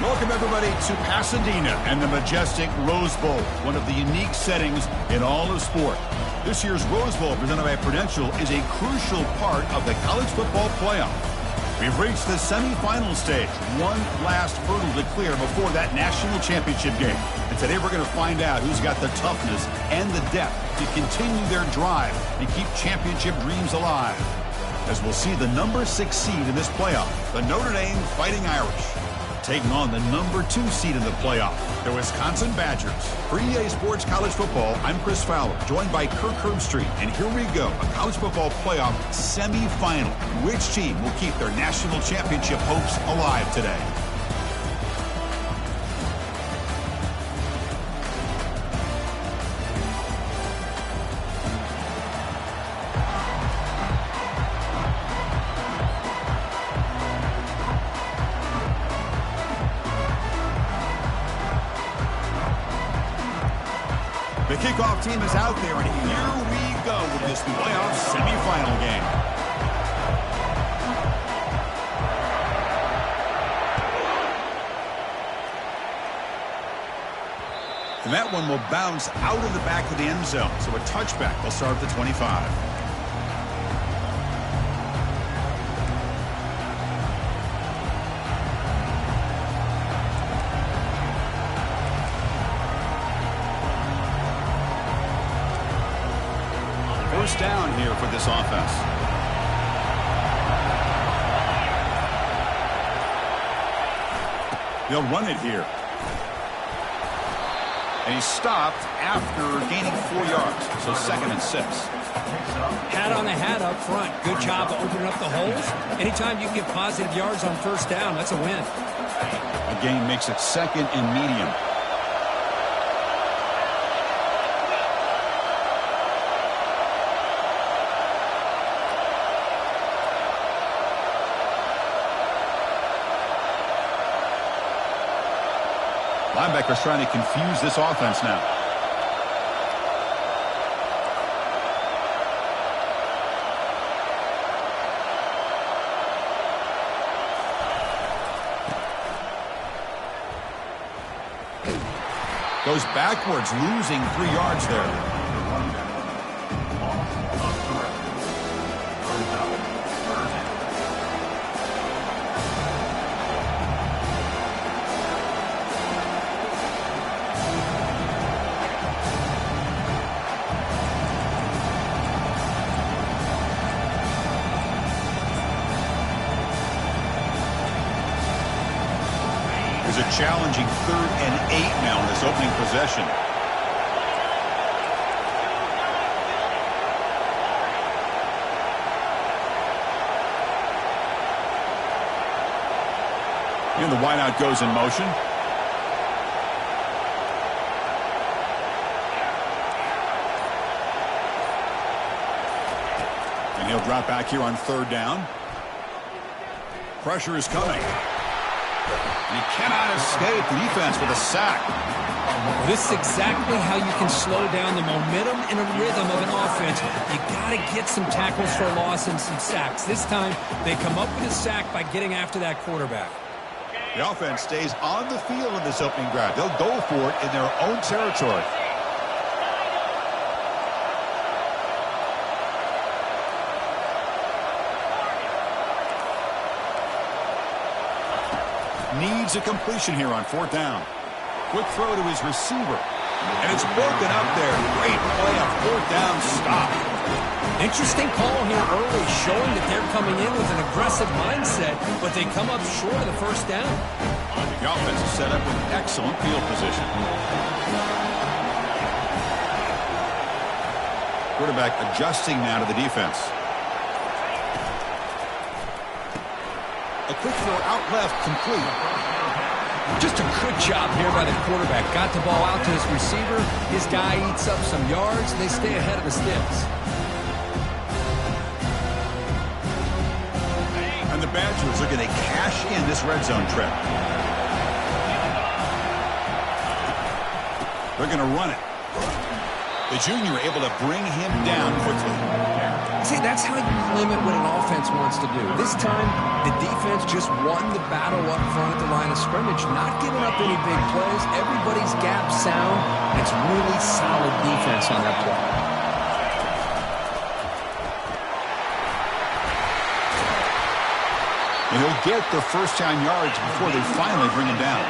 Welcome, everybody, to Pasadena and the majestic Rose Bowl, one of the unique settings in all of sport. This year's Rose Bowl, presented by Prudential, is a crucial part of the college football playoff. We've reached the semifinal stage, one last hurdle to clear before that national championship game. And today we're going to find out who's got the toughness and the depth to continue their drive and keep championship dreams alive. As we'll see the number 6 seed in this playoff, the Notre Dame Fighting Irish, taking on the number 2 seed in the playoff, the Wisconsin Badgers. For EA Sports College Football, I'm Chris Fowler, joined by Kirk Herbstreit. And here we go, a college football playoff semifinal. Which team will keep their national championship hopes alive today? The kickoff team is out there, and here we go with this playoff semifinal game. And that one will bounce out of the back of the end zone, so a touchback will start at the 25. First down here for this offense. They'll run it here. And he stopped after gaining 4 yards, so 2nd and 6. Hat on the hat up front. Good job of opening up the holes. Anytime you can get positive yards on first down, that's a win. A gain makes it 2nd and medium. Linebackers trying to confuse this offense now. Goes backwards, losing 3 yards there. A challenging 3rd and 8 now in this opening possession. And the wideout goes in motion. And he'll drop back here on 3rd down. Pressure is coming. And he cannot escape the defense with a sack. This is exactly how you can slow down the momentum and a rhythm of an offense. You got to get some tackles for a loss and some sacks. This time, they come up with a sack by getting after that quarterback. The offense stays on the field in this opening drive. They'll go for it in their own territory. Needs a completion here on 4th down. Quick throw to his receiver. And it's broken up there. Great play on 4th down stop. Interesting call here early, showing that they're coming in with an aggressive mindset, but they come up short of the first down. The offense is set up with excellent field position. Quarterback adjusting now to the defense. A quick throw out left, complete. Just a good job here by the quarterback. Got the ball out to his receiver. His guy eats up some yards, and they stay ahead of the sticks. And the Badgers are going to cash in this red zone trip. They're going to run it. The junior able to bring him down quickly. say that's how you limit what an offense wants to do. This time, the defense just won the battle up front at the line of scrimmage, not giving up any big plays. Everybody's gap sound. It's really solid defense on that play. And he'll get the first down yards before they finally bring him down.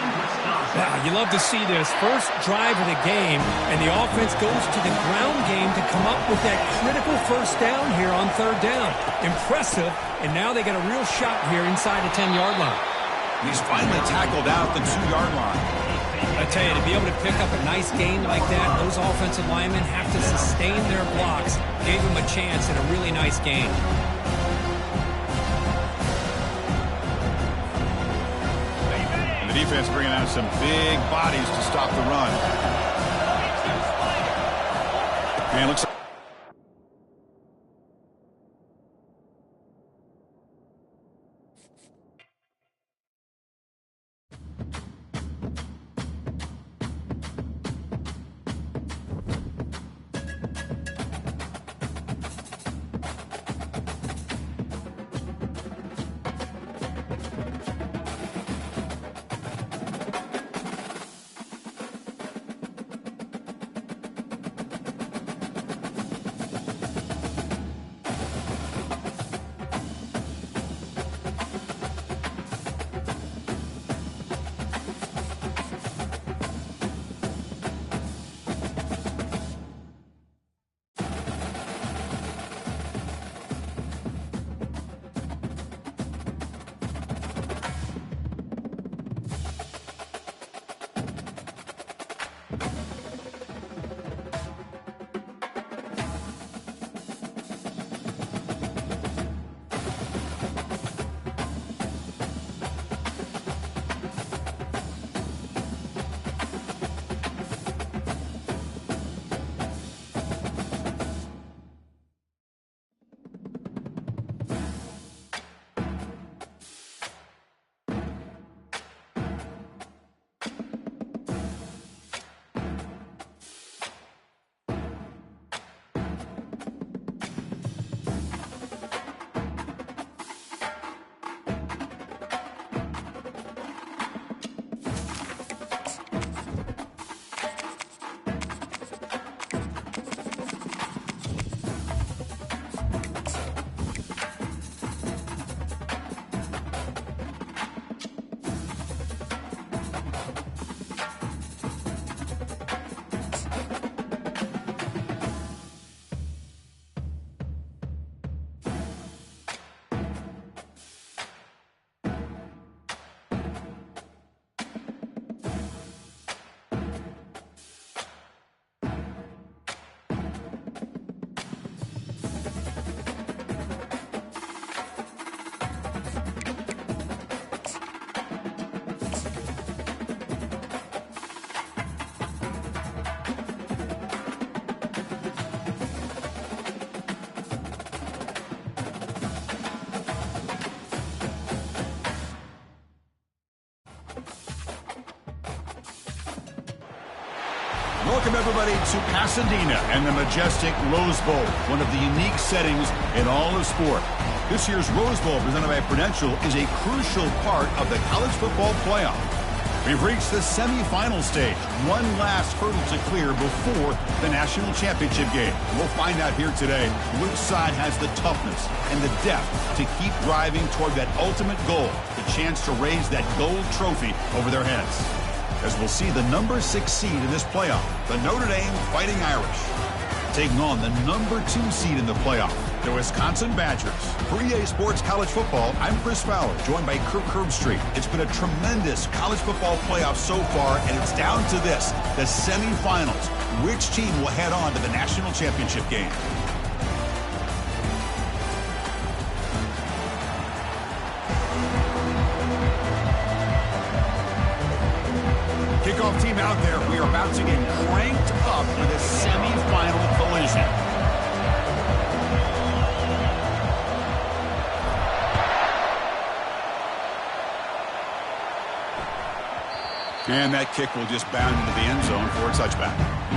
Yeah, you love to see this. First drive of the game, and the offense goes to the ground game to come up with that critical first down here on third down. Impressive, and now they got a real shot here inside the 10-yard line. He's finally tackled out the 2-yard line. I tell you, to be able to pick up a nice gain like that, those offensive linemen have to sustain their blocks. Gave him a chance and a really nice gain. Defense bringing out some big bodies to stop the run. And looks like welcome everybody to Pasadena and the majestic Rose Bowl, one of the unique settings in all of sport. This year's Rose Bowl, presented by Prudential, is a crucial part of the college football playoff. We've reached the semifinal stage, one last hurdle to clear before the national championship game. We'll find out here today which side has the toughness and the depth to keep driving toward that ultimate goal, the chance to raise that gold trophy over their heads. As we'll see the number 6 seed in this playoff, the Notre Dame Fighting Irish, taking on the number 2 seed in the playoff, the Wisconsin Badgers. For EA Sports College Football, I'm Chris Fowler, joined by Kirk Herbstreit. It's been a tremendous college football playoff so far, and it's down to this, the semifinals. Which team will head on to the national championship game? Kickoff team out there. We are about to get cranked up with a semifinal collision. And that kick will just bound into the end zone for a touchback.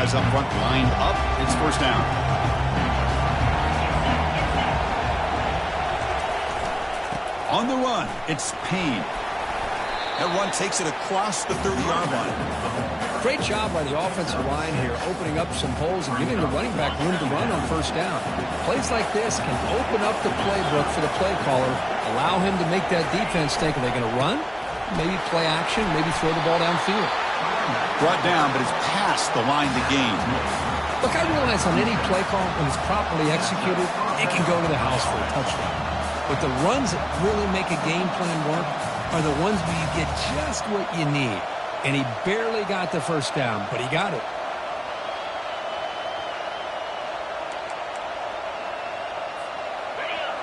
guys up front lined up. It's first down. On the run, it's Payne. That run takes it across the 30-yard line. Great job by the offensive line here, opening up some holes and giving the running back room to run on first down. Plays like this can open up the playbook for the play caller, allow him to make that defense think, are they going to run? Maybe play action, maybe throw the ball downfield. Brought down, but it's past the line to gain. Look, I realize on any play call, when it's properly executed, it can go to the house for a touchdown. But the runs that really make a game plan work are the ones where you get just what you need. And he barely got the first down, but he got it.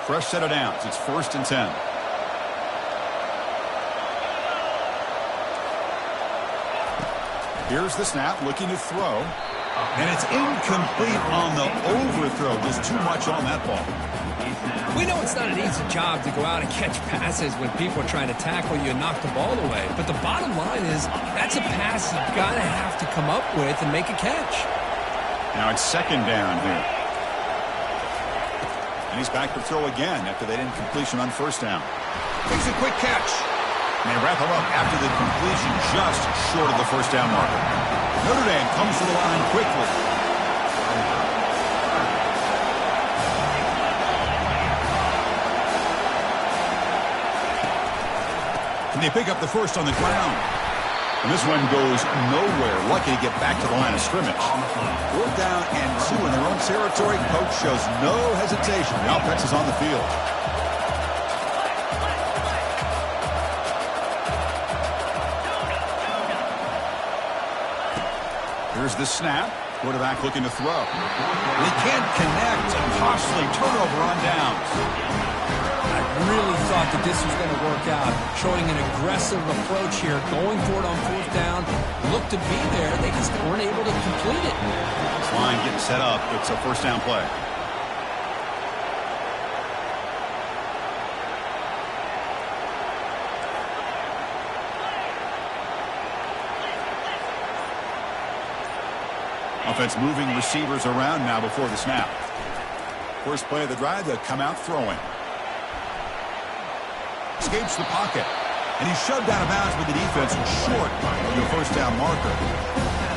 Fresh set of downs. It's 1st and 10. Here's the snap, looking to throw. And it's incomplete on the overthrow. Just too much on that ball. We know it's not an easy job to go out and catch passes when people are trying to tackle you and knock the ball away. But the bottom line is that's a pass you've got to have to come up with and make a catch. Now it's 2nd down here. And he's back to throw again after that incompletion on 1st down. Makes a quick catch. And they wrap him up after the completion just short of the 1st down marker. Notre Dame comes to the line quickly. And they pick up the first on the ground. And this one goes nowhere. Lucky to get back to the line of scrimmage. 4th down and 2 in their own territory. Coach shows no hesitation. The offense is on the field. Here's the snap. Quarterback looking to throw. And he can't connect. Costly turnover on downs. I really thought that this was going to work out, showing an aggressive approach here, going for it on 4th down. Looked to be there. They just weren't able to complete it. This line getting set up. It's a 1st down play. Offense moving receivers around now before the snap. First play of the drive, they'll come out throwing. Escapes the pocket. And he's shoved out of bounds with the defense short of the 1st down marker.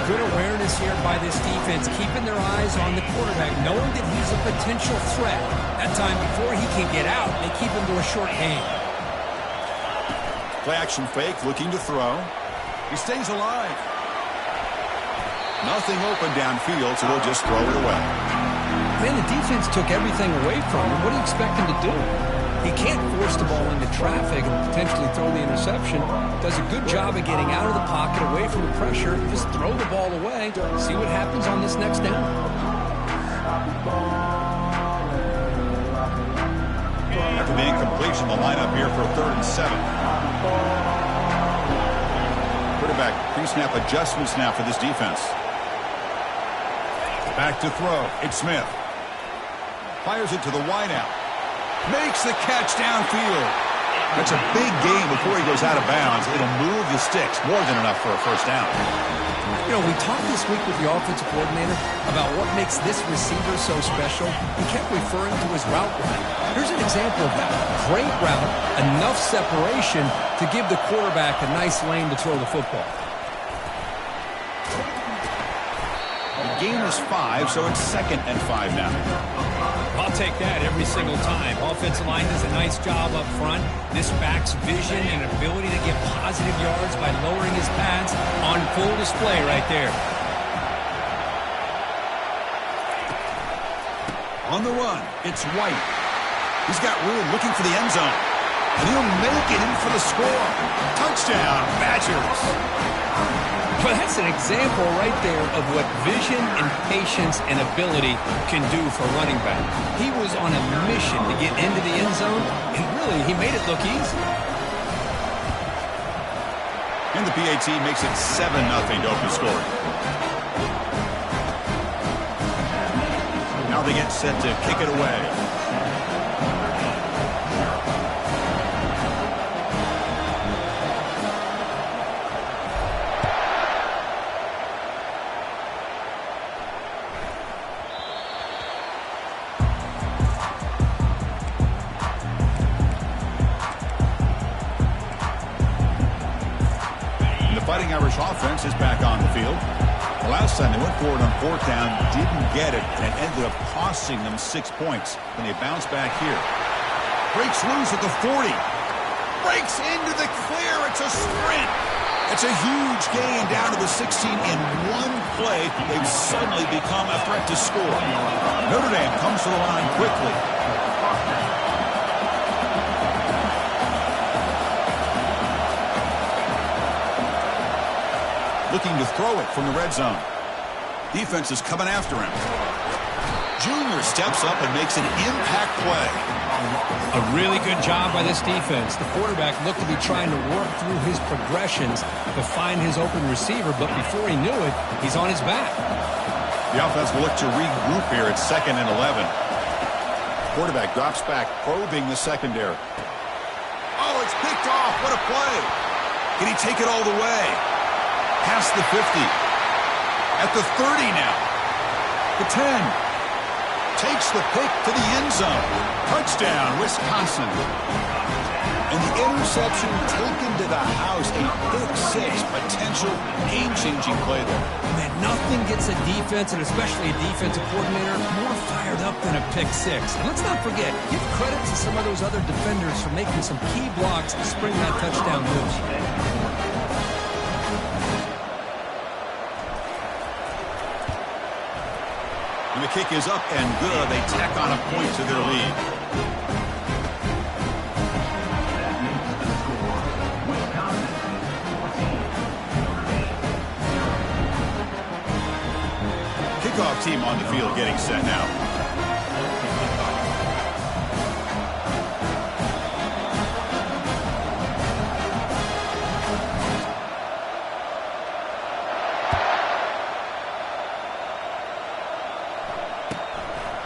Good awareness here by this defense, keeping their eyes on the quarterback, knowing that he's a potential threat. That time before he can get out, they keep him to a short gain. Play action fake, looking to throw. He stays alive. Nothing open downfield, so they'll just throw it away. Man, the defense took everything away from him. What do you expect him to do? He can't force the ball into traffic and potentially throw the interception. Does a good job of getting out of the pocket, away from the pressure. Just throw the ball away. See what happens on this next down. After the incompletion, the lineup here for 3rd and 7. Quarterback pre-snap adjustments now for this defense. Back to throw. It's Smith. Fires it to the wideout. Makes the catch downfield. That's a big gain before he goes out of bounds. It'll move the sticks. More than enough for a 1st down. You know, we talked this week with the offensive coordinator about what makes this receiver so special. He kept referring to his route running. Here's an example of that. Great route, enough separation to give the quarterback a nice lane to throw the football. The gain is 5, so it's 2nd and 5 now. I'll take that every single time. Offensive line does a nice job up front. This back's vision and ability to get positive yards by lowering his pads on full display right there. On the run, it's White. He's got room looking for the end zone. And he'll make it in for the score. Touchdown, Badgers. Well, that's an example right there of what vision and patience and ability can do for running back. He was on a mission to get into the end zone, and really, he made it look easy. And the PAT makes it 7-0 to open scoring. Now they get set to kick it away. Fighting Irish offense is back on the field. The last time they went forward on fourth down, didn't get it, and ended up costing them 6 points. And they bounce back here. Breaks loose at the 40. Breaks into the clear. It's a sprint. It's a huge gain down to the 16 in one play. They've suddenly become a threat to score. Notre Dame comes to the line quickly. Looking to throw it from the red zone. Defense is coming after him. Junior steps up and makes an impact play. A really good job by this defense. The quarterback looked to be trying to work through his progressions to find his open receiver, but before he knew it, he's on his back. The offense will look to regroup here at 2nd and 11. Quarterback drops back, probing the secondary. Oh, it's picked off. What a play. Can he take it all the way? Past the 50. At the 30 now. The 10. Takes the pick to the end zone. Touchdown, Wisconsin. And the interception taken to the house. A pick-6 potential game-changing play there. Man, nothing gets a defense, and especially a defensive coordinator, more fired up than a pick-6. And let's not forget, give credit to some of those other defenders for making some key blocks to spring that touchdown loose. And the kick is up and good. They tack on a point to their lead. Kickoff team on the field getting set now.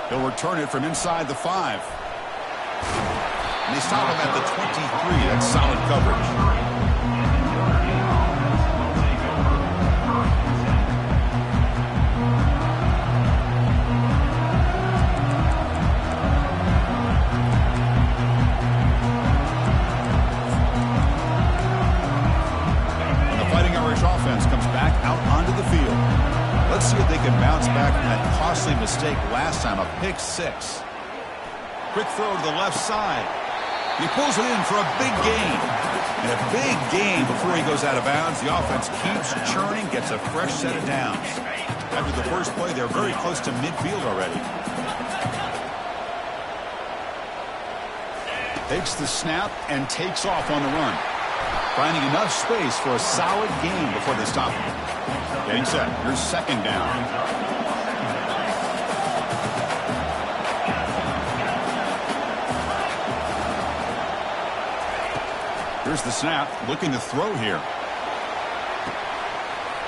They'll return it from inside the 5. And they stop him at the 23. That's solid coverage. And the Fighting Irish offense comes back out onto the field. Let's see if they can bounce back from that costly mistake last time, a pick-6. Quick throw to the left side. He pulls it in for a big gain. And a big gain before he goes out of bounds. The offense keeps churning, gets a fresh set of downs. After the first play, they're very close to midfield already. Takes the snap and takes off on the run. Finding enough space for a solid gain before they stop him. Getting set. Here's 2nd down. Here's the snap. Looking to throw here.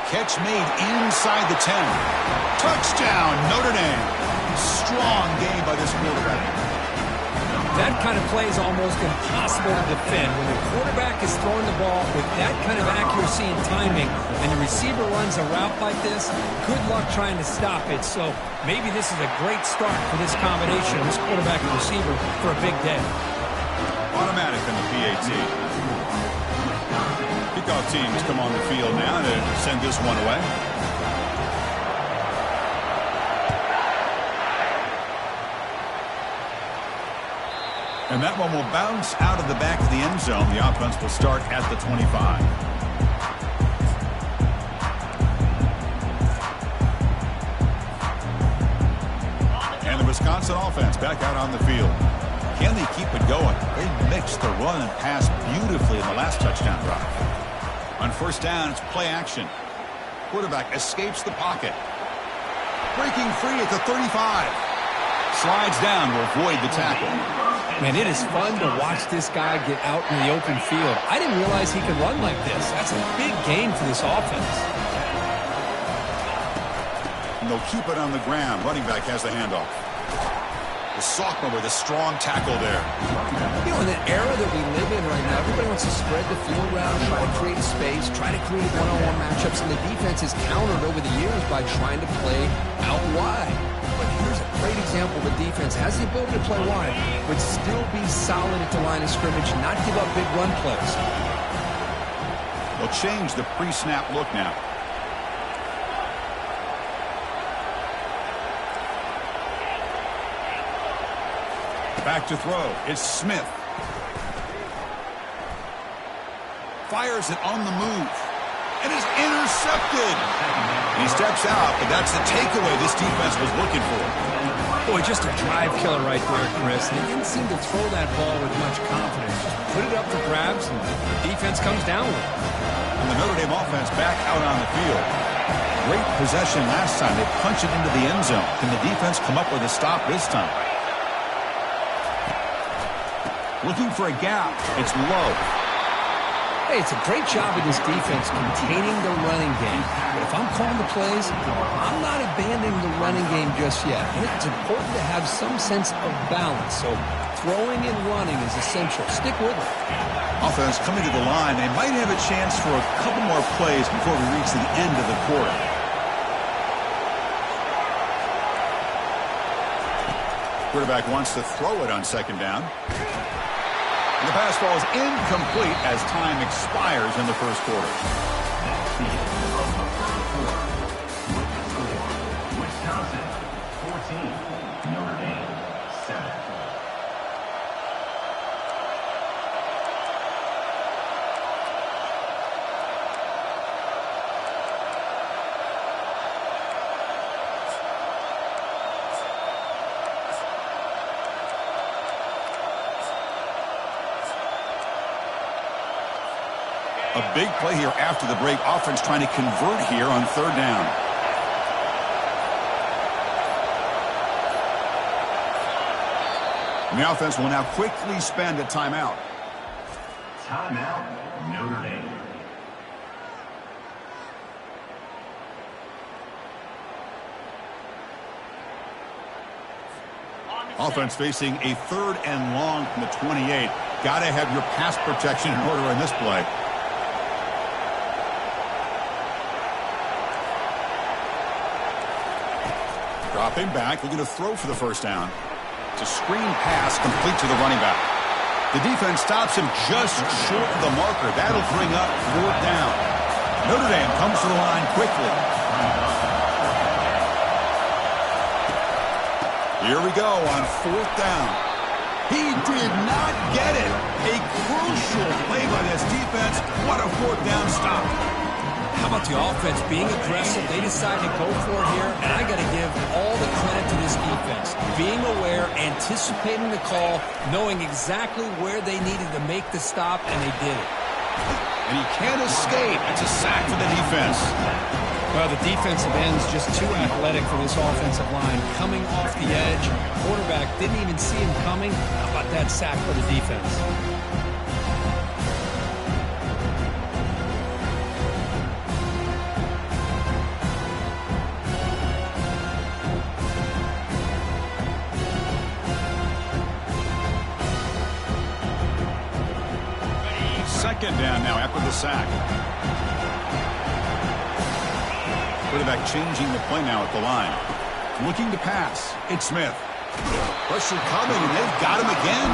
Catch made inside the 10. Touchdown, Notre Dame. Strong game by this quarterback. That kind of play is almost impossible to defend. When the quarterback is throwing the ball with that kind of accuracy and timing, and the receiver runs a route like this, good luck trying to stop it. So maybe this is a great start for this combination, this quarterback and receiver, for a big day. Automatic in the PAT. Kickoff teams come on the field now to send this one away. And that one will bounce out of the back of the end zone. The offense will start at the 25. And the Wisconsin offense back out on the field. Can they keep it going? They mixed the run and pass beautifully in the last touchdown drive. On first down, it's play action. Quarterback escapes the pocket. Breaking free at the 35. Slides down to avoid the tackle. Man, it is fun to watch this guy get out in the open field. I didn't realize he could run like this. That's a big gain for this offense. And they'll keep it on the ground. Running back has the handoff. The sophomore with a strong tackle there. You know, in the era that we live in right now, everybody wants to spread the field around, try to create space, try to create one-on-one matchups, and the defense has countered over the years by trying to play out wide. But here's a great example. The defense has the ability to play wide, but still be solid at the line of scrimmage, not give up big run plays. They'll change the pre-snap look now. Back to throw. It's Smith. Fires it on the move. And is intercepted. He steps out, but that's the takeaway this defense was looking for. Boy, just a drive killer right there, Chris. They didn't seem to throw that ball with much confidence. Just put it up for grabs, and the defense comes down with it. And the Notre Dame offense back out on the field. Great possession last time. They punch it into the end zone. Can the defense come up with a stop this time? Looking for a gap. It's low. Hey, it's a great job of this defense containing the running game. But if I'm calling the plays, I'm not abandoning the running game just yet. I think it's important to have some sense of balance. So throwing and running is essential. Stick with it. Offense coming to the line. They might have a chance for a couple more plays before we reach the end of the quarter. Quarterback wants to throw it on second down. And the pass ball is incomplete as time expires in the first quarter. Wisconsin, 14. Notre Dame, 7. A big play here after the break. Offense trying to convert here on third down. And the offense will now quickly spend a timeout. Timeout, Notre Dame. Offense facing a third and long from the 28. Got to have your pass protection in order in this play. Dropping back, looking to throw for the first down. It's a screen pass complete to the running back. The defense stops him just short of the marker. That'll bring up fourth down. Notre Dame comes to the line quickly. Here we go on fourth down. He did not get it. A crucial play by this defense. What a fourth down stop. How about the offense being aggressive? They decided to go for it here, and I got to give all the credit to this defense. Being aware, anticipating the call, knowing exactly where they needed to make the stop, and they did it. And he can't escape. It's a sack for the defense. Well, the defensive end's just too athletic for this offensive line. Coming off the edge, quarterback didn't even see him coming. How about that sack for the defense? Second down now after the sack. Quarterback changing the play now at the line. Looking to pass. It's Smith. Pressure coming, and they've got him again.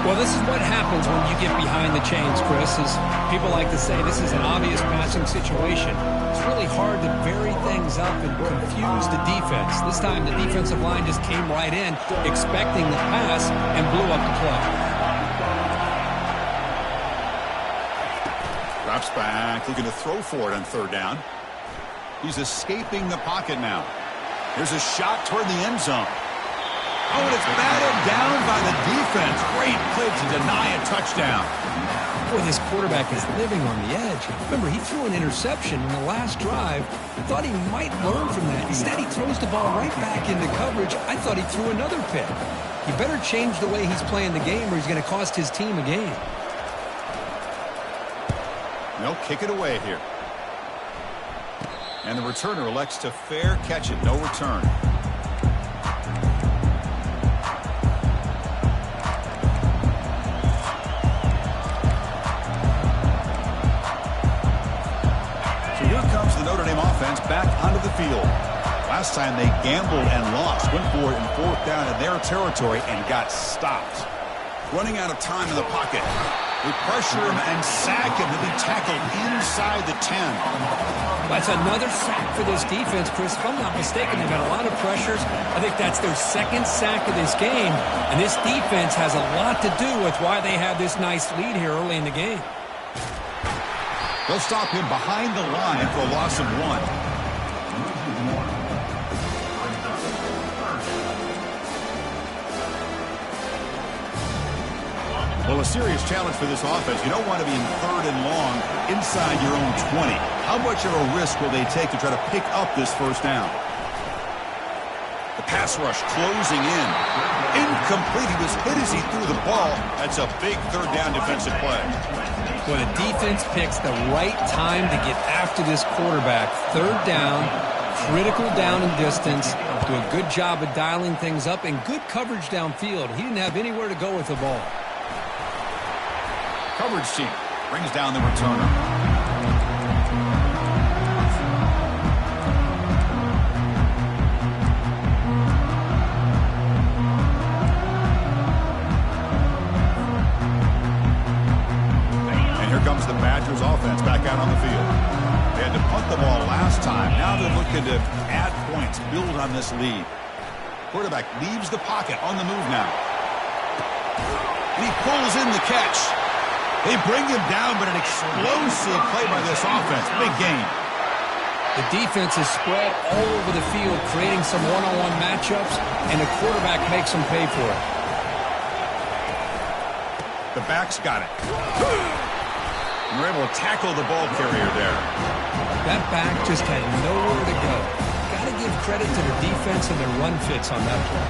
Well, this is what happens when you get behind the chains, Chris. As people like to say, this is an obvious passing situation. It's really hard to vary things up and confuse the defense. This time, the defensive line just came right in, expecting the pass, and blew up the play. Drops back, looking to throw for it on third down. He's escaping the pocket now. Here's a shot toward the end zone. Oh, and it's batted down by the defense. Great play to deny a touchdown. Boy, this quarterback is living on the edge. Remember, he threw an interception in the last drive. Thought he might learn from that. Instead, he throws the ball right back into coverage. I thought he threw another pick. He better change the way he's playing the game or he's going to cost his team a game. They'll kick it away here. And the returner elects to fair catch it. No return. So here comes the Notre Dame offense back onto the field. Last time they gambled and lost. Went for it in fourth down in their territory and got stopped. Running out of time in the pocket. They pressure him and sack him. He'll be tackled inside the 10. That's another sack for this defense, Chris. If I'm not mistaken, they've had a lot of pressures. I think that's their second sack of this game. And this defense has a lot to do with why they have this nice lead here early in the game. They'll stop him behind the line for a loss of 1. Well, a serious challenge for this offense. You don't want to be in 3rd and long inside your own 20. How much of a risk will they take to try to pick up this first down? The pass rush closing in. Incomplete. He was hit as he threw the ball. That's a big 3rd down defensive play. Well, the defense picks the right time to get after this quarterback. 3rd down, critical down and distance. Do a good job of dialing things up and good coverage downfield. He didn't have anywhere to go with the ball. Coverage team brings down the returner. And here comes the Badgers offense back out on the field. They had to punt the ball last time. Now they're looking to add points, build on this lead. Quarterback leaves the pocket on the move now. And he pulls in the catch. They bring him down, but an explosive play by this offense. Big gain. The defense is spread all over the field, creating some one-on-one matchups, and the quarterback makes them pay for it. The back's got it. And we're able to tackle the ball carrier there. That back just had nowhere to go. Got to give credit to the defense and their run fits on that play.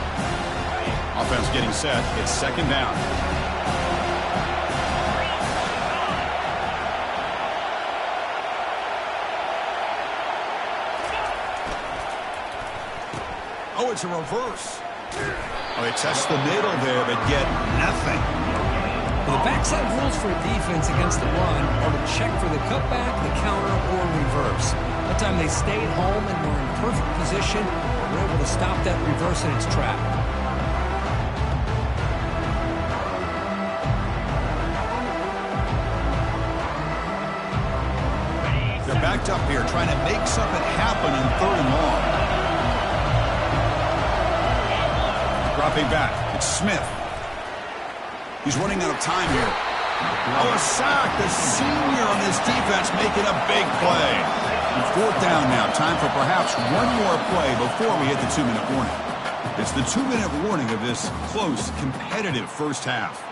Offense getting set. It's 2nd down. Oh, it's a reverse. Oh, they test the middle there, but get nothing. Well, the backside rules for a defense against the run are to check for the cutback, the counter, or reverse. That time they stayed home and were in perfect position. They were able to stop that reverse in its track. They're backed up here trying to make something happen in 3rd and long. Dropping back, it's Smith. He's running out of time here. Oh, a sack. The senior on this defense making a big play. 4th down now. Time for perhaps one more play before we hit the 2-minute warning. It's the 2-minute warning of this close, competitive first half.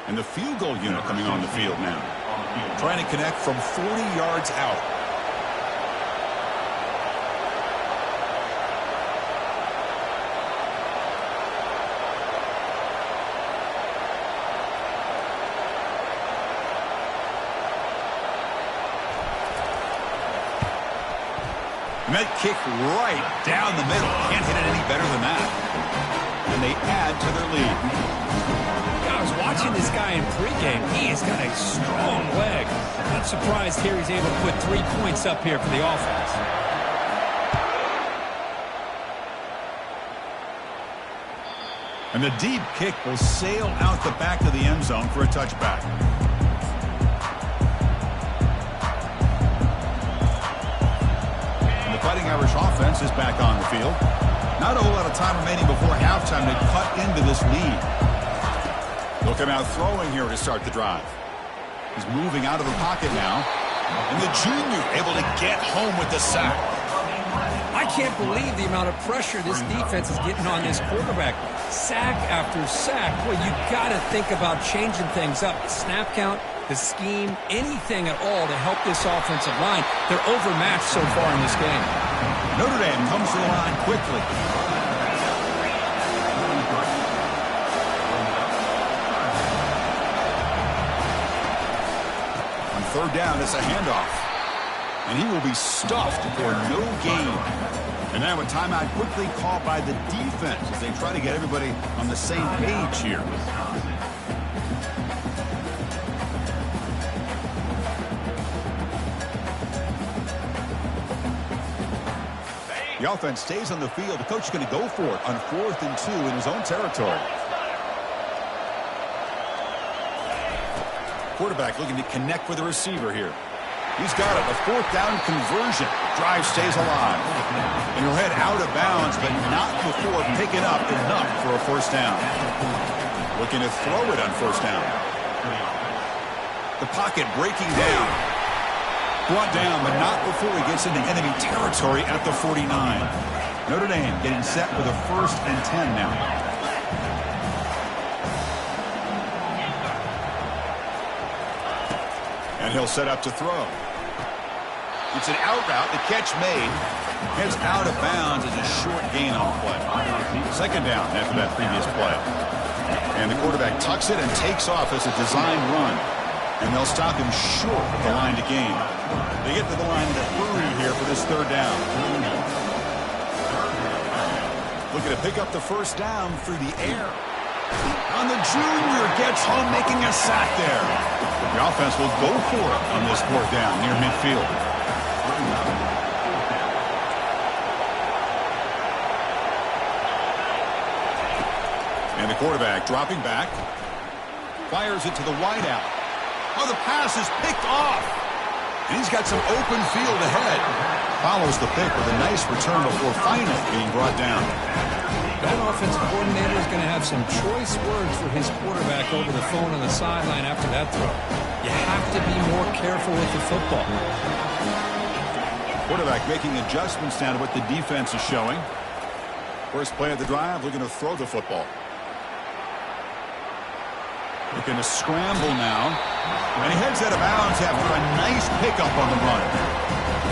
And the field goal unit coming on the field now. Trying to connect from 40 yards out. And that kick right down the middle. Can't hit it any better than that. And they add to their lead. I was watching this guy in pregame. He has got a strong leg. Not surprised here he's able to put 3 points up here for the offense. And the deep kick will sail out the back of the end zone for a touchback. And the Fighting Irish offense is back on the field. Not a whole lot of time remaining before halftime to cut into this lead. They'll come out throwing here to start the drive. He's moving out of the pocket now. And the junior able to get home with the sack. I can't believe the amount of pressure this defense is getting on this quarterback. Sack after sack. Boy, you got to think about changing things up. The snap count, the scheme, anything at all to help this offensive line. They're overmatched so far in this game. Notre Dame comes to the line quickly. On 3rd down, it's a handoff. And he will be stuffed for no gain. And now a timeout quickly called by the defense as they try to get everybody on the same page here. The offense stays on the field. The coach is going to go for it on 4th and 2 in his own territory. Quarterback looking to connect with the receiver here. He's got it. A 4th down conversion. Drive stays alive. And he'll head out of bounds, but not before picking up enough for a 1st down. Looking to throw it on 1st down. The pocket breaking down. Brought down, but not before he gets into enemy territory at the 49. Notre Dame getting set with a 1st and 10 now. And he'll set up to throw. It's an out route. The catch made. Heads out of bounds as a short gain on the play. 2nd down after that previous play. And the quarterback tucks it and takes off as a design run. And they'll stop him short of the line to gain. They get to the line in a hurry here for this 3rd down. Looking to pick up the 1st down through the air. On the junior, gets home, making a sack there. The offense will go for it on this 4th down near midfield. And the quarterback dropping back. Fires it to the wideout. Oh, the pass is picked off. And he's got some open field ahead. Follows the pick with a nice return before finally being brought down. That offensive coordinator is going to have some choice words for his quarterback over the phone on the sideline after that throw. You have to be more careful with the football. Quarterback making adjustments down to what the defense is showing. First play of the drive, looking to throw the football. Looking to scramble now. And he heads out of bounds after a nice pickup on the run.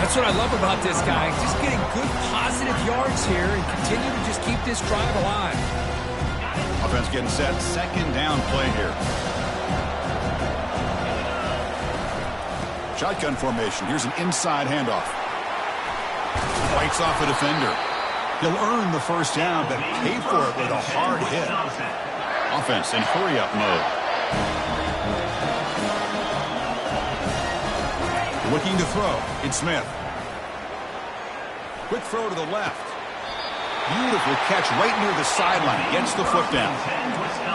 That's what I love about this guy. Just getting good positive yards here and continue to just keep this drive alive. Offense getting set. 2nd down play here. Shotgun formation. Here's an inside handoff. Fights off a defender. He'll earn the 1st down, but pay for it with a hard hit. Offense in hurry-up mode. Looking to throw. It's Smith. Quick throw to the left. Beautiful catch right near the sideline. Gets the foot down.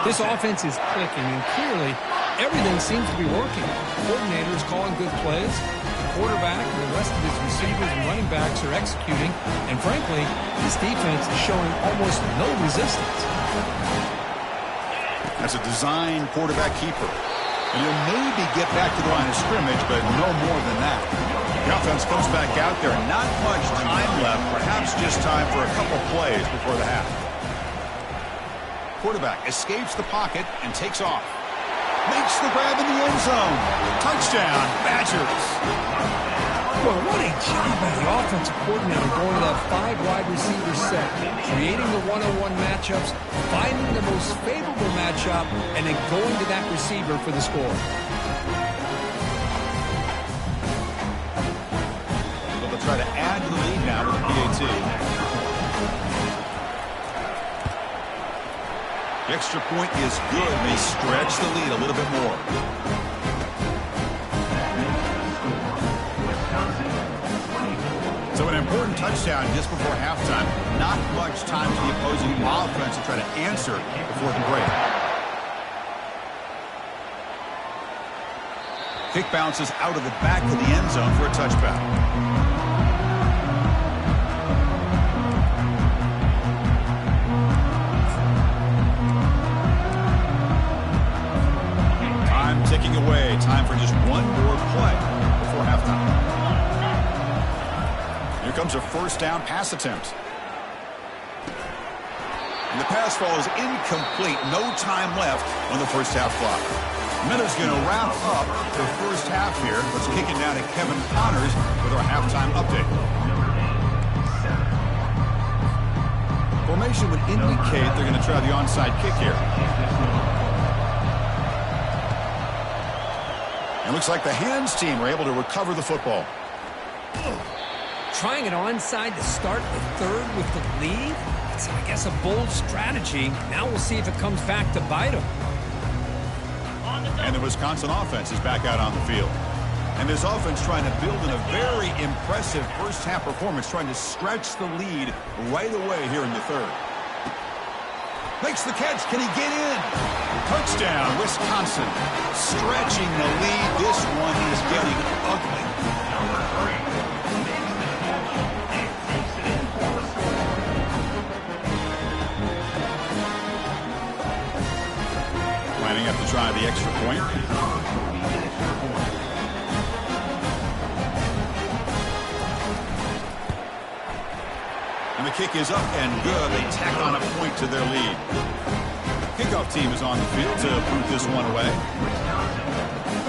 This offense is clicking, and clearly everything seems to be working. The coordinator is calling good plays. The quarterback and the rest of his receivers and running backs are executing. And frankly, this defense is showing almost no resistance. That's a design quarterback keeper. And he'll maybe get back to the line of scrimmage, but no more than that. The offense comes back out there. Not much time left. Perhaps just time for a couple plays before the half. Quarterback escapes the pocket and takes off. Makes the grab in the end zone. Touchdown, Badgers. Well, what a job by the offensive coordinator going to that 5 wide receiver set, creating the one-on-one matchups, finding the most favorable matchup, and then going to that receiver for the score. They'll try to add to the lead now with the PAT. The extra point is good. They stretch the lead a little bit more. So an important touchdown just before halftime. Not much time for the opposing offense to try to answer before the break. Kick bounces out of the back of the end zone for a touchback. Time ticking away. Time for just one more play before halftime. Here comes a 1st down pass attempt. And the pass fall is incomplete. No time left on the 1st half clock. Minutes going to wrap up the 1st half here. Let's kick it down to Kevin Connors with our halftime update. Formation would indicate they're going to try the onside kick here. It looks like the hands team were able to recover the football. Trying it onside to start the 3rd with the lead? It's, I guess, a bold strategy. Now we'll see if it comes back to bite them. And the Wisconsin offense is back out on the field. And this offense trying to build in a very impressive first-half performance, trying to stretch the lead right away here in the third. Makes the catch. Can he get in? Touchdown, Wisconsin. Stretching the lead. This one is getting ugly. Number 3 makes the catch and takes it in for the score. Lining up to try the extra point. And the kick is up and good. They tack on a point to their lead. Kickoff team is on the field to boot this one away. Wisconsin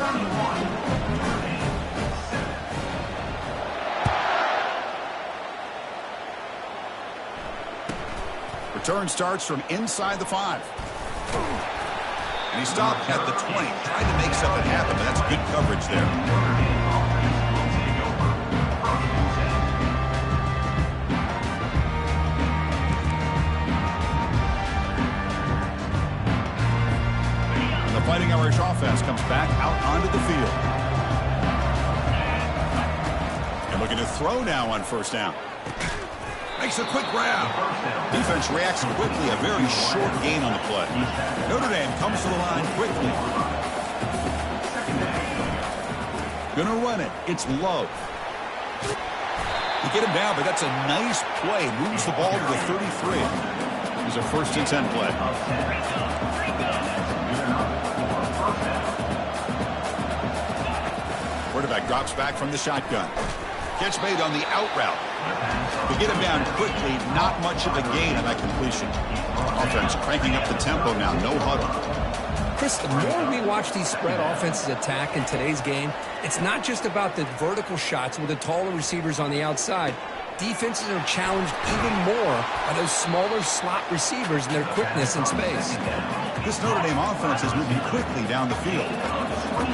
31, Notre Dame 7. Return starts from inside the 5. And he stopped at the 20. Tried to make something happen, but that's good coverage there. Notre Dame offense will take over from the 10. And the Fighting Irish offense comes back out onto the field. And looking to throw now on first down. Makes a quick grab. Defense reacts quickly. A very short gain on the play. Notre Dame comes to the line quickly. Gonna run it. It's Love. You get him down, but that's a nice play. Moves the ball to the 33. It's a 1st and 10 play. Quarterback drops back from the shotgun. Catch made on the out route. To get him down quickly, not much of a gain on that completion. Offense cranking up the tempo now, no huddle. Chris, the more we watch these spread offenses attack in today's game, it's not just about the vertical shots with the taller receivers on the outside. Defenses are challenged even more by those smaller slot receivers and their quickness in space. This Notre Dame offense is moving quickly down the field.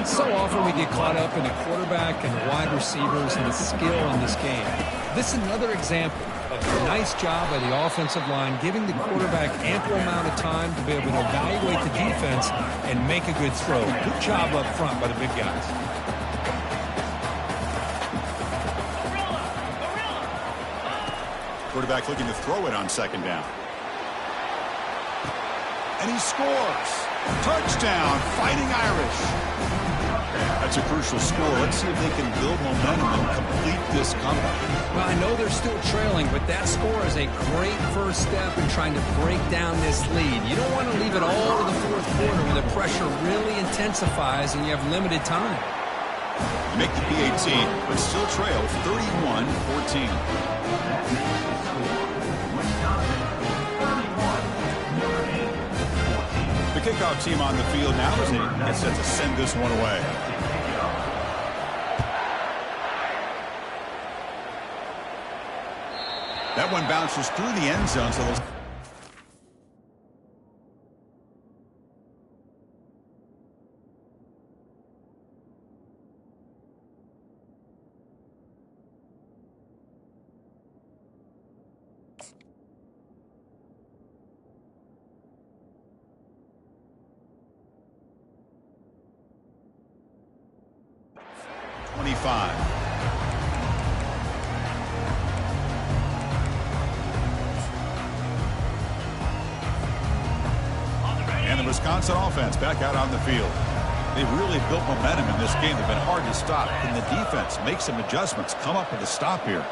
So often we get caught up in the quarterback and the wide receivers and the skill in this game. This is another example of a nice job by the offensive line, giving the quarterback ample amount of time to be able to evaluate the defense and make a good throw. Good job up front by the big guys. Quarterback looking to throw it on second down. And he scores. Touchdown, Fighting Irish. That's a crucial score. Let's see if they can build momentum and complete this comeback. Well, I know they're still trailing, but that score is a great first step in trying to break down this lead. You don't want to leave it all to the fourth quarter where the pressure really intensifies and you have limited time. They make the PAT, but still trail 31-14. The kickoff team on the field now as they get set to send this one away. That one bounces through the end zone, so those and the Wisconsin offense back out on the field. They really built momentum in this game. They've been hard to stop. Can the defense make some adjustments? Come up with a stop here.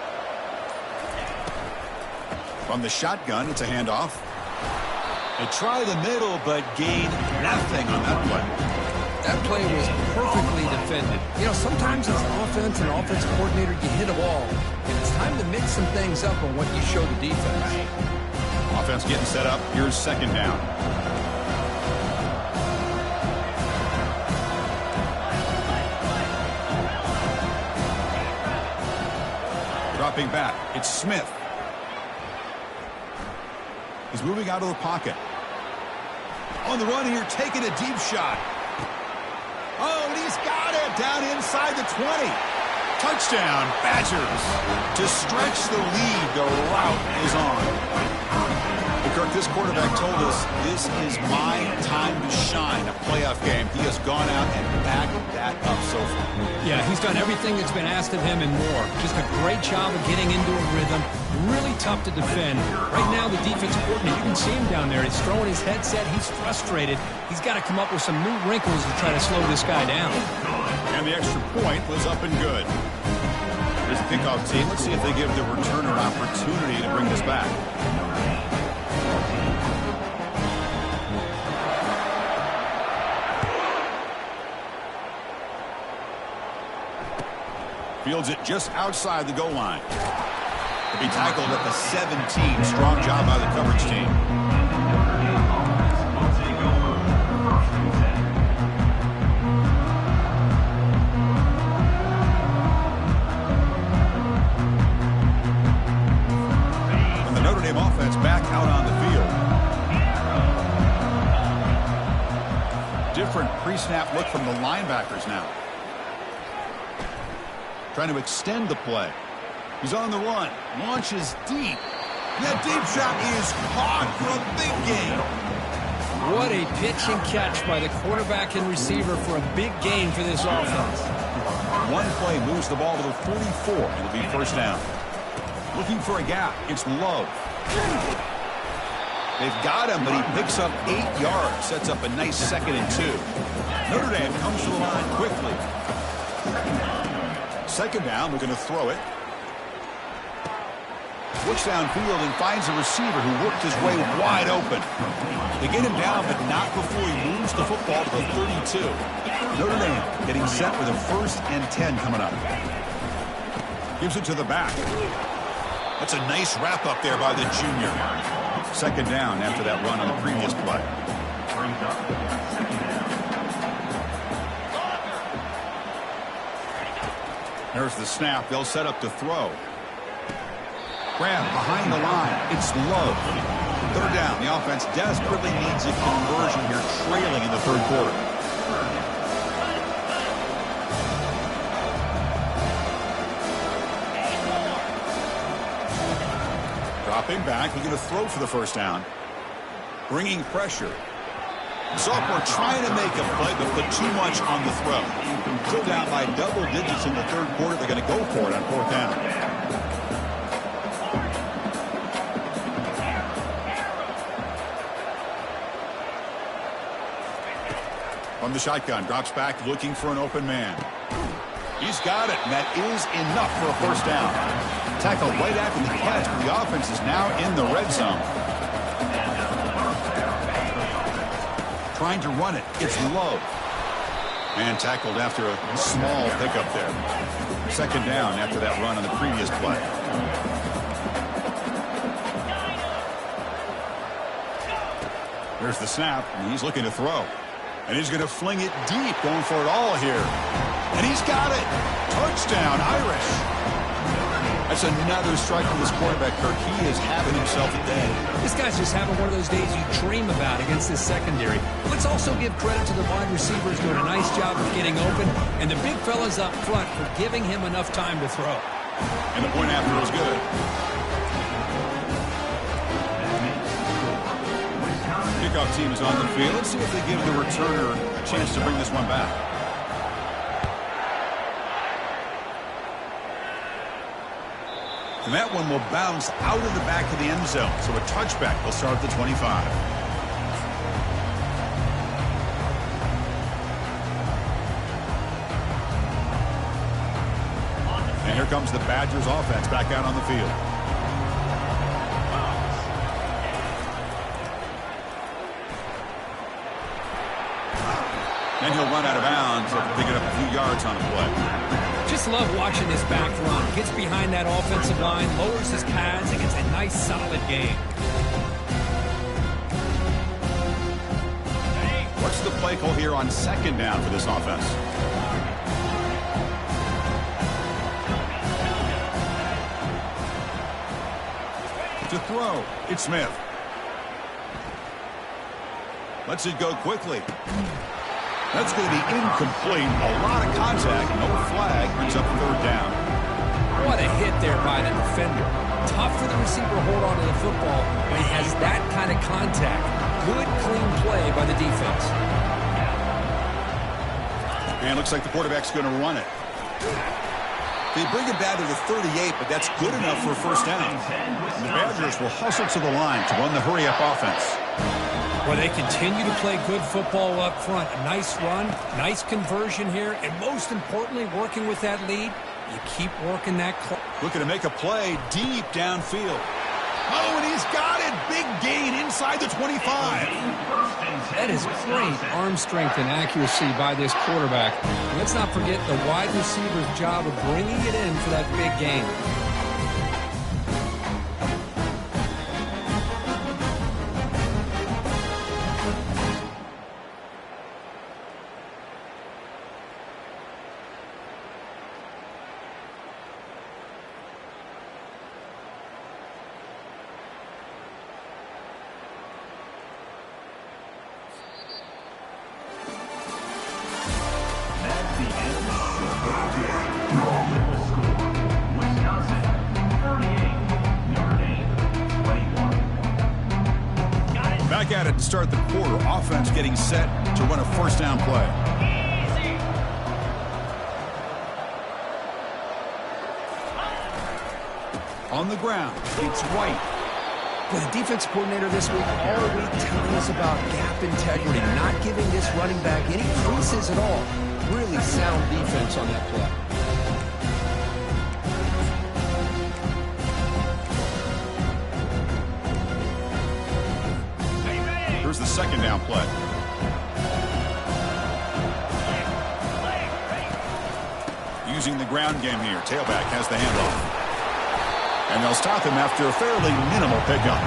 From the shotgun, it's a handoff. They try the middle, but gain nothing on that play. That play was perfectly defended. You know, sometimes as an offense and offensive coordinator, you hit a wall. And it's time to mix some things up on what you show the defense. Offense getting set up. Here's second down. Dropping back. It's Smith. He's moving out of the pocket. On the run here, taking a deep shot. Oh, and he's got it down inside the 20. Touchdown, Badgers. To stretch the lead, the route is on. Kirk, this quarterback told us this is my time to shine, a playoff game. He has gone out and backed that up so far. Yeah, he's done everything that's been asked of him and more. Just a great job of getting into a rhythm. Really tough to defend. Right now, the defensive coordinator, you can see him down there. He's throwing his headset. He's frustrated. He's got to come up with some new wrinkles to try to slow this guy down. And the extra point was up and good. Here's the kickoff team. Let's see if they give the returner an opportunity to bring this back. Fields it just outside the goal line. He'll be tackled at the 17. Strong job by the coverage team. And the Notre Dame offense back out on the field. Different pre-snap look from the linebackers now. Trying to extend the play. He's on the run. Launches deep. That deep shot is caught for a big gain. What a pitch and catch by the quarterback and receiver for a big gain for this offense. One play moves the ball to the 44. It'll be first down. Looking for a gap. It's Love. They've got him, but he picks up 8 yards. Sets up a nice 2nd and 2. Notre Dame comes to the line quickly. Second down, we're going to throw it. Looks downfield and finds a receiver who worked his way wide open. They get him down, but not before he moves the football to the 32. Notre Dame getting set with a 1st and 10 coming up. Gives it to the back. That's a nice wrap up there by the junior. Second down after that run on the previous play. There's the snap. They'll set up to throw. Grab behind the line. It's Love. Third down. The offense desperately needs a conversion here, trailing in the third quarter. Dropping back. We're going to throw for the first down. Bringing pressure. Sophomore trying to make a play, but put too much on the throw. Still down by double digits in the third quarter. They're going to go for it on 4th down. From the shotgun, drops back looking for an open man. He's got it, and that is enough for a first down. Tackled right after the catch, but the offense is now in the red zone. Trying to run it. It's Love. And tackled after a small pickup there. Second down after that run on the previous play. There's the snap, and he's looking to throw. And he's going to fling it deep, going for it all here. And he's got it. Touchdown, Irish. That's another strike from this quarterback, Kirk. He is having himself a day. This guy's just having one of those days you dream about against this secondary. Let's also give credit to the wide receivers doing a nice job of getting open, and the big fellas up front for giving him enough time to throw. And the point after was good. Kickoff team is on the field. Let's see if they give the returner a chance to bring this one back. And that one will bounce out of the back of the end zone. So a touchback will start at the 25. And here comes the Badgers offense back out on the field. And he'll run out of bounds after picking up a few yards on the play. Just love watching this back run. Gets behind that offensive line, lowers his pads, and gets a nice, solid gain. What's the play call here on second down for this offense? To throw, it's Smith. Lets it go quickly. That's going to be incomplete. A lot of contact. No flag. Brings up third down. What a hit there by the defender. Tough for the receiver to hold on to the football when he has that kind of contact. Good, clean play by the defense. And looks like the quarterback's going to run it. They bring it back to the 38, but that's good enough for a first down. And the Badgers will hustle to the line to run the hurry-up offense. Well, they continue to play good football up front. A nice run, nice conversion here, and most importantly, working with that lead, you keep working that clock. Looking to make a play deep downfield. Oh, and he's got it. Big gain inside the 25. That is great arm strength and accuracy by this quarterback. And let's not forget the wide receiver's job of bringing it in for that big gain. Back at it to start the quarter. Offense getting set to run a first down play. On the ground, it's White. With the defense coordinator this week, all week telling us about gap integrity, not giving this running back any creases at all. Really sound defense on that play. Here's the second down play. Using the ground game here. Tailback has the handoff. And they'll stop him after a fairly minimal pickup.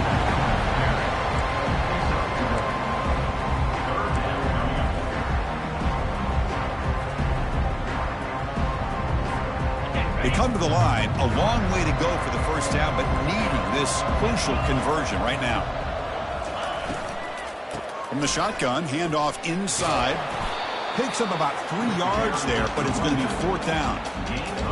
They come to the line. A long way to go for the first down, but needing this crucial conversion right now. From the shotgun, handoff inside. Picks up about 3 yards there, but it's going to be fourth down.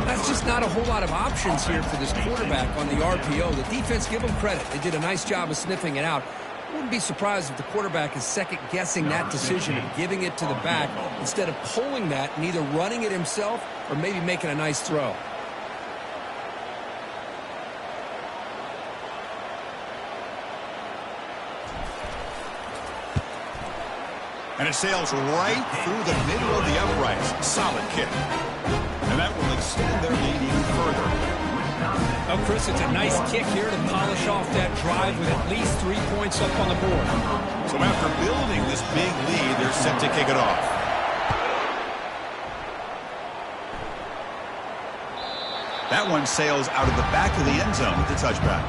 That's just not a whole lot of options here for this quarterback on the RPO. The defense, give them credit. They did a nice job of sniffing it out. Wouldn't be surprised if the quarterback is second-guessing that decision of giving it to the back instead of pulling that and either running it himself or maybe making a nice throw. And it sails right through the middle of the uprights. Solid kick. And that will extend their lead even further. Oh, Chris, it's a nice kick here to polish off that drive with at least 3 points up on the board. So after building this big lead, they're set to kick it off. That one sails out of the back of the end zone with the touchback.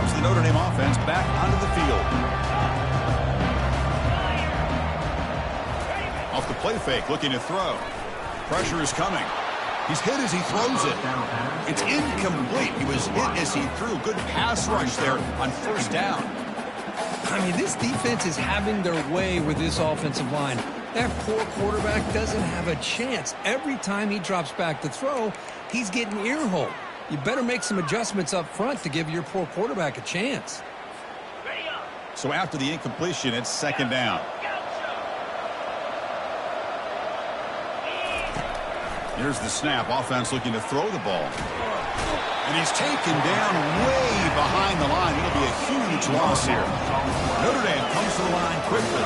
The Notre Dame offense back onto the field. Off the play fake, looking to throw. Pressure is coming. He's hit as he throws it. It's incomplete. He was hit as he threw. Good pass rush there on first down. I mean, this defense is having their way with this offensive line. That poor quarterback doesn't have a chance. Every time he drops back to throw, he's getting ear-holed. You better make some adjustments up front to give your poor quarterback a chance. So after the incompletion, it's second down. Here's the snap. Offense looking to throw the ball. And he's taken down way behind the line. It'll be a huge loss here. Notre Dame comes to the line quickly.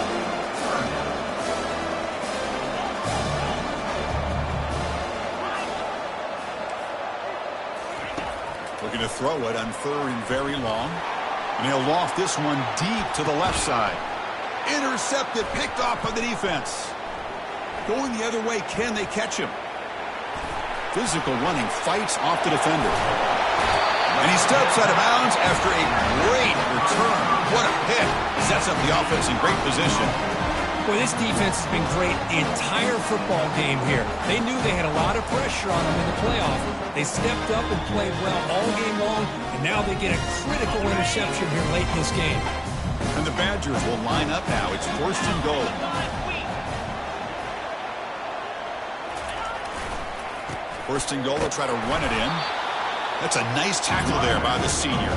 Looking to throw it on third and very long. And he'll loft this one deep to the left side. Intercepted, picked off by the defense. Going the other way, can they catch him? Physical running, fights off the defender. And he steps out of bounds after a great return. What a hit. Sets up the offense in great position. Boy, this defense has been great the entire football game here. They knew they had a lot of pressure on them in the playoff. They stepped up and played well all game long, and now they get a critical interception here late in this game. And the Badgers will line up now. It's 1st and goal. First and goal, they'll try to run it in. That's a nice tackle there by the senior.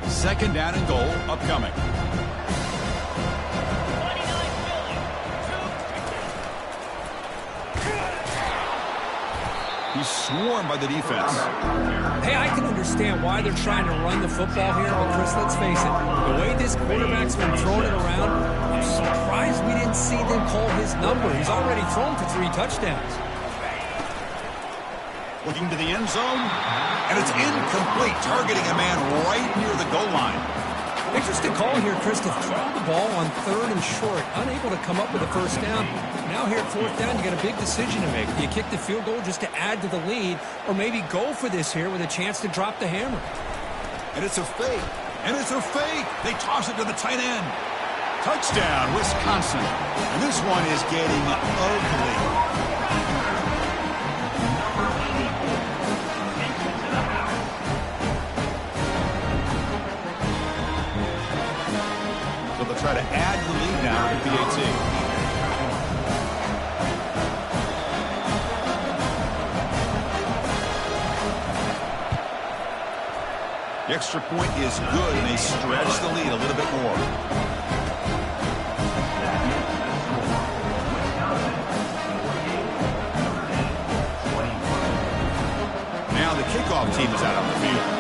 Second down and goal upcoming. He's swarmed by the defense. Hey, I can understand why they're trying to run the football here, but Chris, let's face it, the way this quarterback's been throwing it around, I'm surprised we didn't see them call his number. He's already thrown for 3 touchdowns. Looking to the end zone, and it's incomplete, targeting a man right near the goal line. Interesting call here, Chris, to throw the ball on 3rd and short, unable to come up with a first down. Now here at 4th down, you got a big decision to make. Do you kick the field goal just to add to the lead, or maybe go for this here with a chance to drop the hammer? And it's a fake, and it's a fake. They toss it to the tight end. Touchdown, Wisconsin. And this one is getting ugly. Try to add the lead now at the 18. The extra point is good, and they stretch the lead a little bit more. Now the kickoff team is out on the field.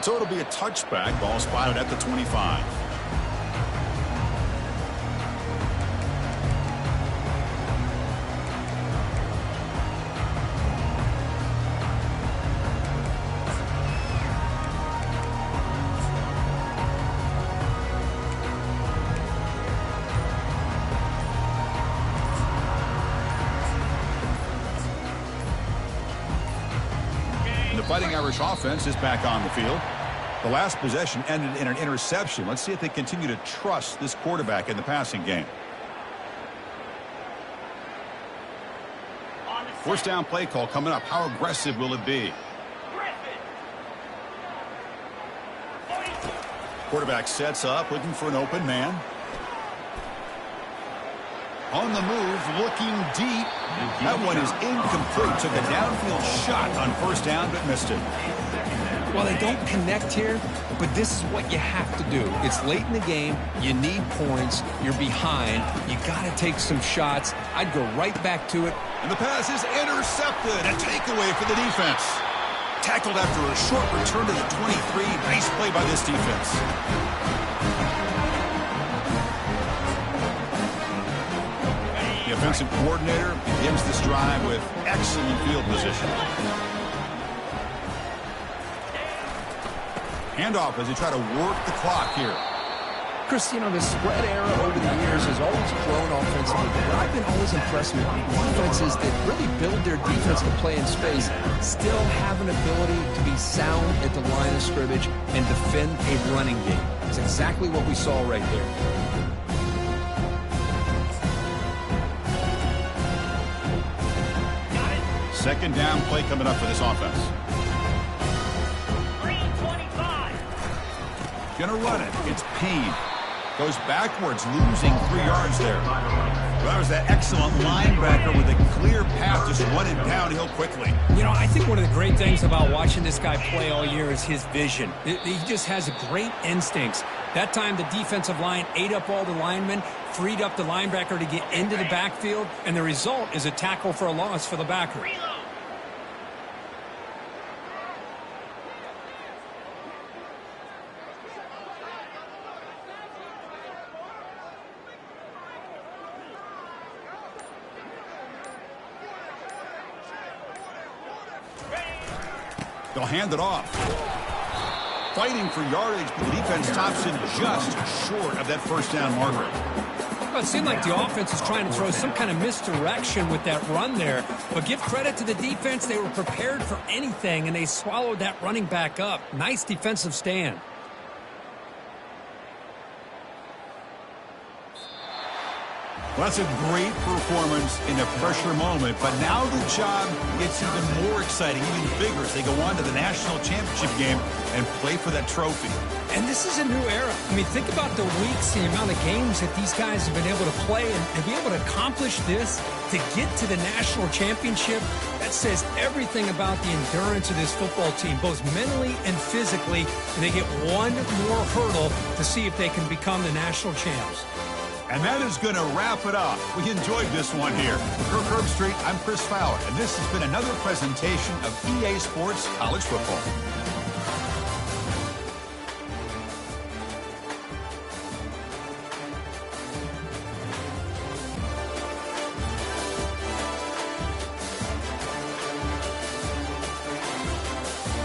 So it'll be a touchback. Ball spotted at the 25. The Fighting Irish offense is back on the field. The last possession ended in an interception. Let's see if they continue to trust this quarterback in the passing game. First down play call coming up. How aggressive will it be? Quarterback sets up, looking for an open man. On the move, looking deep. That one is incomplete. Took a downfield shot on first down, but missed it. Well, they don't connect here, but this is what you have to do. It's late in the game. You need points. You're behind. You got to take some shots. I'd go right back to it. And the pass is intercepted. A takeaway for the defense. Tackled after a short return to the 23. Nice play by this defense. The offensive coordinator begins this drive with excellent field position. Handoff as they try to work the clock here. Chris, you know, the spread era over the years has always grown offensively, but I've been always impressed with defenses that really build their defense to play in space, still have an ability to be sound at the line of scrimmage and defend a running game. It's exactly what we saw right there. Second down play coming up for this offense. Gonna run it. It's Payne. Goes backwards, losing 3 yards there. Well, that was that excellent linebacker with a clear path, just running downhill quickly. You know, I think one of the great things about watching this guy play all year is his vision. He just has great instincts. That time, the defensive line ate up all the linemen, freed up the linebacker to get into the backfield, and the result is a tackle for a loss for the backer. They'll hand it off. Fighting for yardage, but the defense stops in just short of that first down marker. Well, it seemed like the offense was trying to throw some kind of misdirection with that run there. But give credit to the defense. They were prepared for anything, and they swallowed that running back up. Nice defensive stand. Well, that's a great performance in a pressure moment, but now the job gets even more exciting, even bigger as they go on to the national championship game and play for that trophy. And this is a new era. I mean, think about the weeks, the amount of games that these guys have been able to play and be able to accomplish this, to get to the national championship. That says everything about the endurance of this football team, both mentally and physically. And they get one more hurdle to see if they can become the national champs. And that is going to wrap it up. We enjoyed this one here. For Kirk Herbstreit, I'm Chris Fowler, and this has been another presentation of EA Sports College Football.